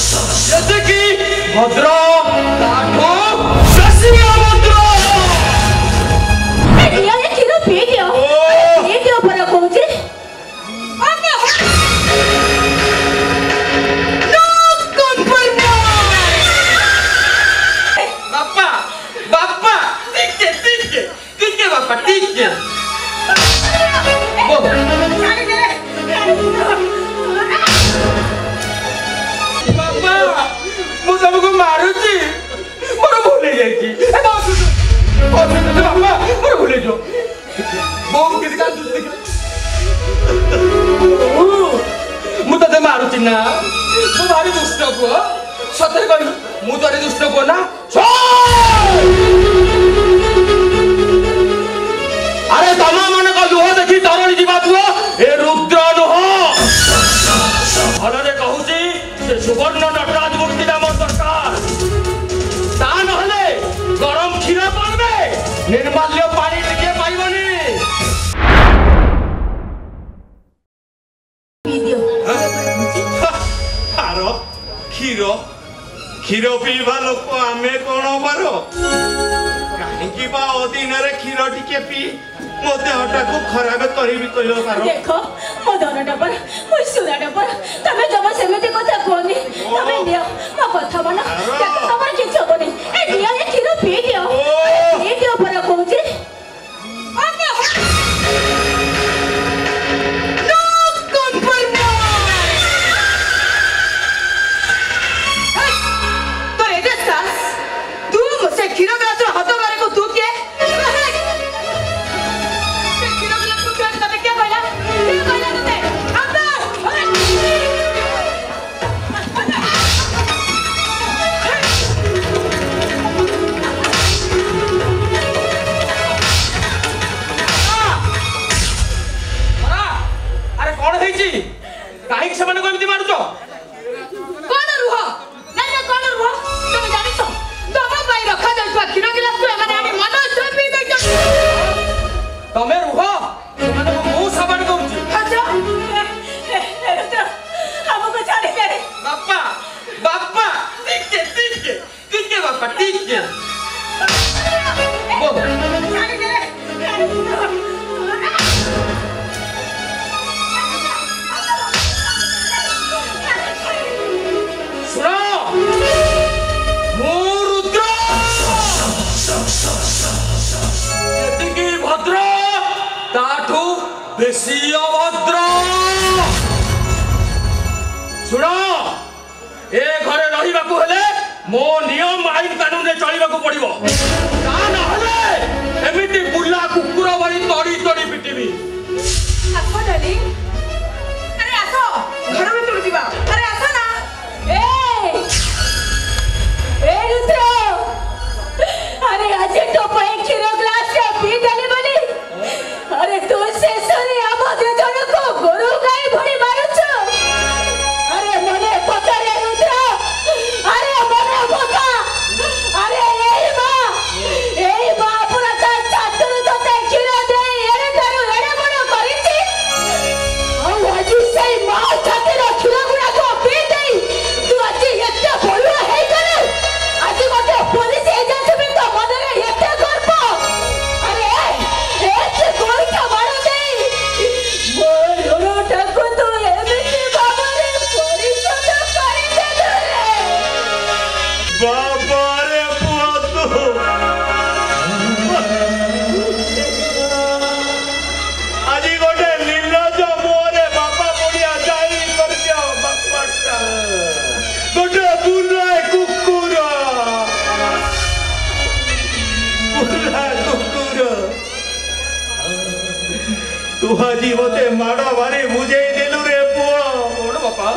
जैसे कि भद्र काठो रसिया भद्र दिया ये खीर पी दियो पी दियो पर कहूची आगे नो कॉम्प्रोमाइज बापा बापा ठीक है बापा ठीक है बाबा मु सबको मारुची मोर भूले जाईची ए बस बाबा मोर भूले जो बोम किसी का दूसरे मु तते मारुची ना मु भारी दुष्ट पुओ सତରେ କହିଲୁ ମୁଁ ତୋରେ ଦୁଷ୍ଟ ପୁଅ ନା अरे तमा मन का लुह देखी तरुणी जीवा पुओ ए रुद्र नुह भलरे कहूची से सुवर्ण नटराज मूर्ति नाम सरकार ता नहले गरम क्षीर पाइबे निर्माल्य पानी टिके पाइबनी आरो क्षीर क्षीर पीवा लोक आमे कोन बारो काहेकि बा अदिन रे क्षीर टिके पी मो देहटा को खराब करिबी कहियो पारो देखो मो दोनटा पर मो सुराटा पर तमे जमा सेमेते कथा कोनी तमे दियो मो कथा बना देखो तमर किछ होबनी ए दिया ये खीर पी दियो पर कहूची आगे नो कॉम्प्रोमाइज तो एजे सास तू मुझसे खीर ग्लास हाथ मारे को तू के काहे से माने को एमती मारुचो कोन रुह ना ना कोन रुह तुम जानि छ तम पाई रखा जाय खीर गिलास को माने आनी मन से पी दे छ तमे रुह माने मु साबान कहूची अच्छा रुद्र हमको छाड़ी दे बापा बापा ठीक है बापा ठीक है बोल छाड़ी दे भद्र ताठू बेसी अभद्र सुन ए घरे रहिबा को हेले मो नियम आईन कानून रे चलिबा को पड़िबो ता न हेले एमिति बुल्ला कुकुर भरी तड़ी तड़ी पिटिबी आसो डार्लिंग अरे आसो घर में तुड़ दिबा अरे आसो ना ए रुद्र अरे आज तो पाए खीर ग्लास से पी देले बोली अरे तू से सरे हम दे जण को गुरु गाय भई मारुछ अरे मने पता रे रुद्र अरे मने पता अरे एई मां पूरा ता चातुर तो ते खीर दे एरे करू एरे बड़ करिछि और आज से मां छातिर खीर गुडा को पी देई तू आज एते बोलवा हे करे आज मते पुलिस एजेंसी में तो मदरे एते करबो अरे ए कोई का मारो दे मोर ठाकुर तो एमिति बाबारे परिशोध करि दे रे बाबा रे पुअतु आजी गोटे नीलज मोरे बाबा बुढ़िया जाई कर दियो बापाटा गोटे बुला कुकुर तू आजी मते माड़ा भारी बुझे देलु रे पुओ कोन बापा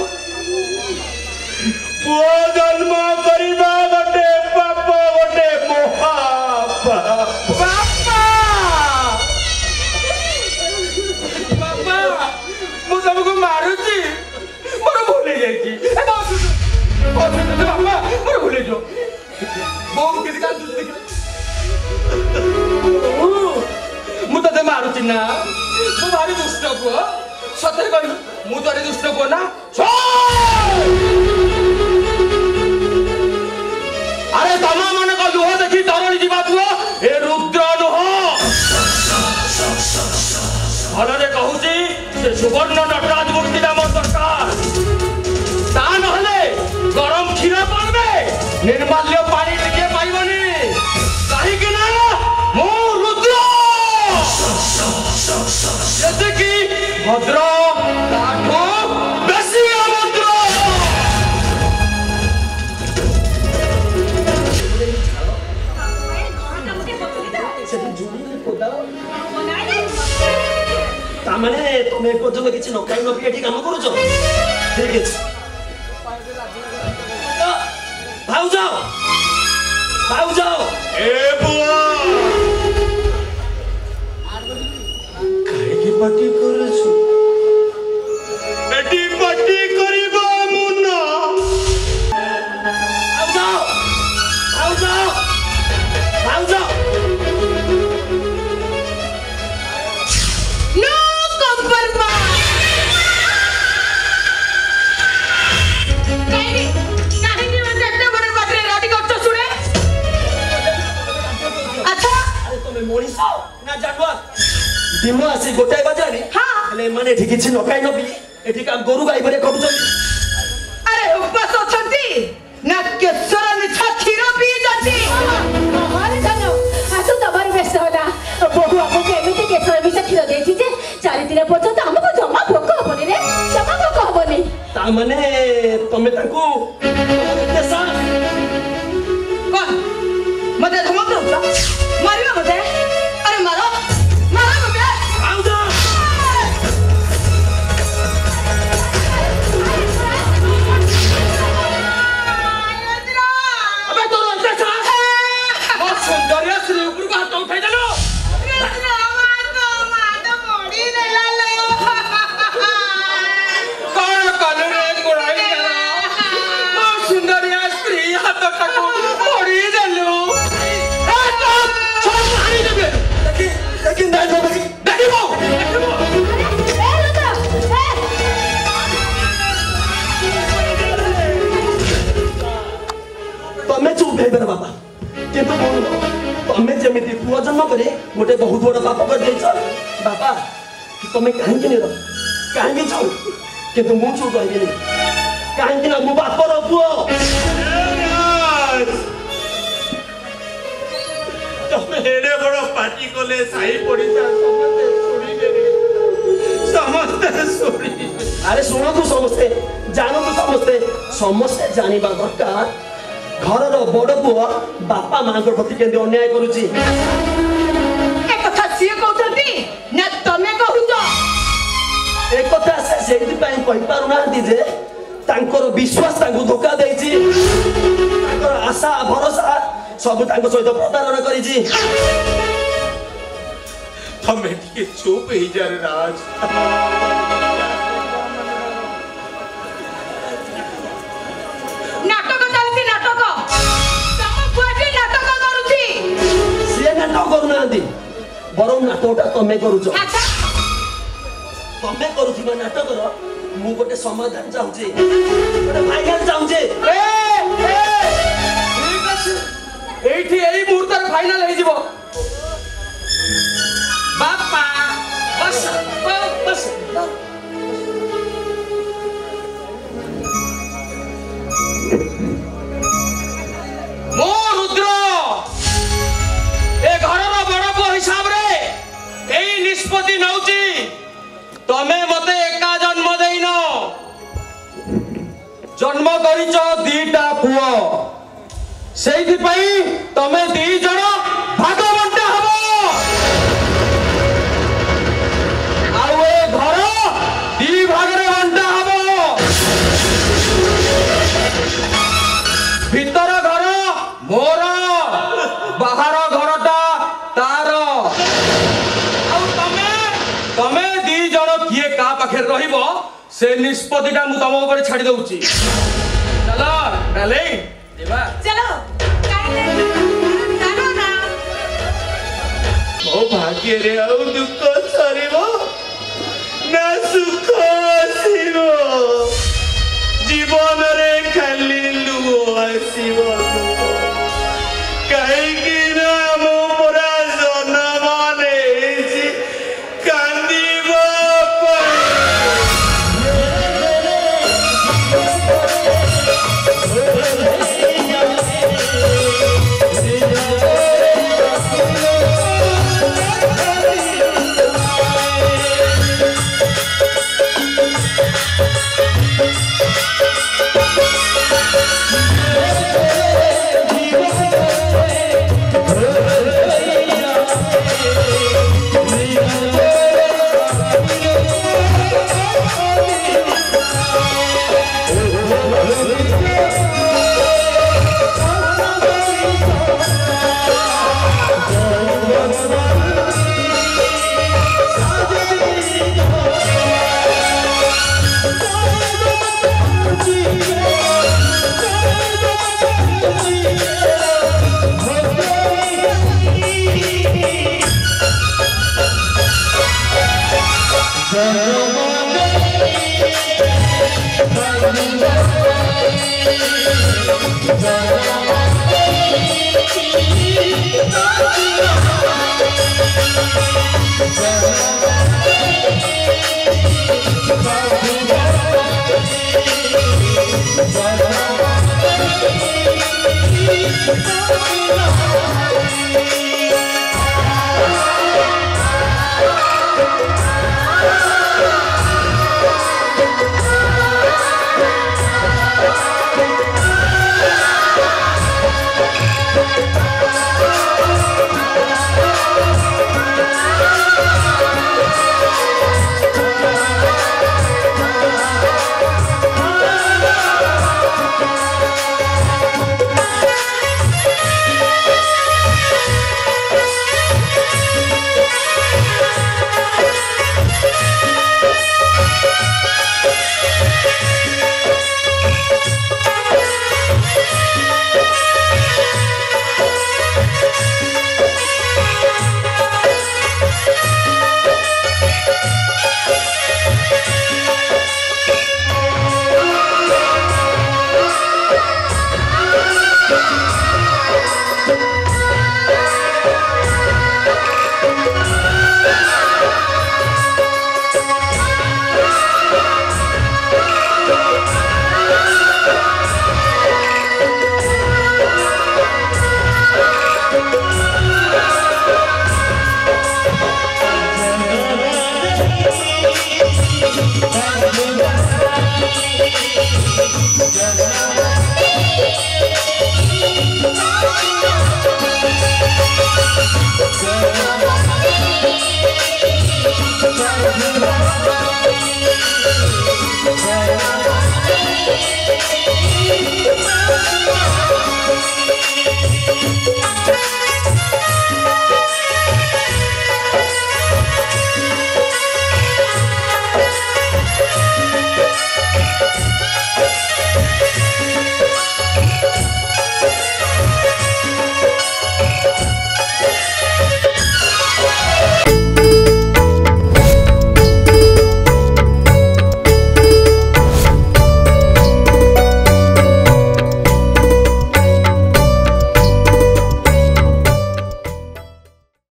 पुओ जन्म करिबा गोटे पाप गोटे मोहा बापा बापा मु सबको मारुची मोर भूले जाईची ए बस बापा मोर भूले जो बोम किसी का दूसरे मु तते मारुची ना मु भारी दुष्ट पुओ सତରେ କହିଲୁ ମୁଁ ତୋରେ ଦୁଷ୍ଟ ପୁଅ ନା सुवर्ण नटराज मूर्ति नाम दरकार ता नहले गरम क्षीर पाइबे निर्माल्य पानी टिके पाइबनी कहीं कि ना मो रुद्र जैसे कि भद्र काठो बेसी अभद्र तामाने तुम पर्यटन किसी नकाई नपी एठी काम करूछ ठीक अछि भाउज भाउज ए बुआ काहे की पार्टी करछु एटी पार्टी करिबा मुना भाउज भाउज नो कॉम्प्रोमाइज काहे मते एते बड़ बातरे राडी करछ सुने अच्छा अरे तुम मोनिस ना जानवर दिनो आसी गोटाई बाजारे हाँ। हेले माने एठी किछि नकाई नपी एठी काम गोरु गाई बरे करूछ अरे उपास अछंती ना केसर मिठा क्षीर पी जाती हरे जानो आसु तबार व्यस्त होला बहु आपको एमिति केसर मिठा क्षीर देछि जे 4 दिन पर्यंत हमको जमा भोक हबनी रे जमा भोक हबनी ता माने तमे ताकू देसा कौन मते धमक दउछ मारियो मते अरे मारो मारो मते भाउज अबे तोर अंते सा बहुत सुंदर श्री ऊपर को हाथ उठाई देलो कौन कानून रे गोराई देला बहुत सुंदर स्त्री हाथ टाको पड़ी देलो ए तो छोड़ मारी देबे लेकिन नहीं देखी देखिबो ए लता तमे चुप हे बेर बाबा किंतु बोल तमे जेमिति पुआ जन्म करे गोटे बहुत बड़ पाप कर देछ बाबा तमे काहे के नेरो काहे के जाऊ किंतु मु चुप रहि गेली काहे के ना मु बापर पुओ तमे हेडे बड़ पार्टी कोले साई पड़िसा समस्ते सुनी अरे सुनो तू समस्ते जानो तू समस्ते समस्ते जानिबा दरकार घरर बड़ पुओ बापा मां को प्रति केंद्र अन्याय करूची ए कथा सिए कहउछंती ना तमे कहउछ एक कथा से सेति पई कहि पारु नांती जे तांकर विश्वास तांको धोखा देइची तांकर आशा भरोसा सब तांको सहित प्रतारणा करिची तमे टिके चुप ही जा रे राज नाटक चलती नाटक तम पुआटी नाटक करूची से नाटक करू नांती बरम नाटकटा तमे करूछ अच्छा तमे करूथिबा नाटकर मु गोटे समाधान चाहूची गोटे फाइनल चाहूची ठीक अछि एठी एई मुहूर्त फाइनल हे जिवो बापा बस बस मो रुद्र ए घरर बड़ पुओ हिसाब रे एई निष्पत्ति नउची तमे मते एका जन्म देइनो जन्म करिच दीटा पुओ सेइथि पई तमे दी जण भाग बंटा हबो आउ ए घर दी भागरे बंटा हबो भीतर घर मोर बाहर घरटा तार आउ तमे तमे दी जण किए का पाखे रहिबो से निष्पत्तिटा मु तम ऊपर छाडी दउची चलो डार्लिंग देवा चलो चलो ना ମୋ ଭାଗ୍ୟରେ ଆଉ ଦୁଃଖ ସରିବ ନା ସୁଖ ଆସିବ ଜୀବନରେ ଖାଲି ଲୁହ ଆସିବ କାହିଁକି ନା ମୁଁ ପୁରା ଜନ୍ମ ନେଇଛି କାନ୍ଦିବା ପାଇଁ Thank you.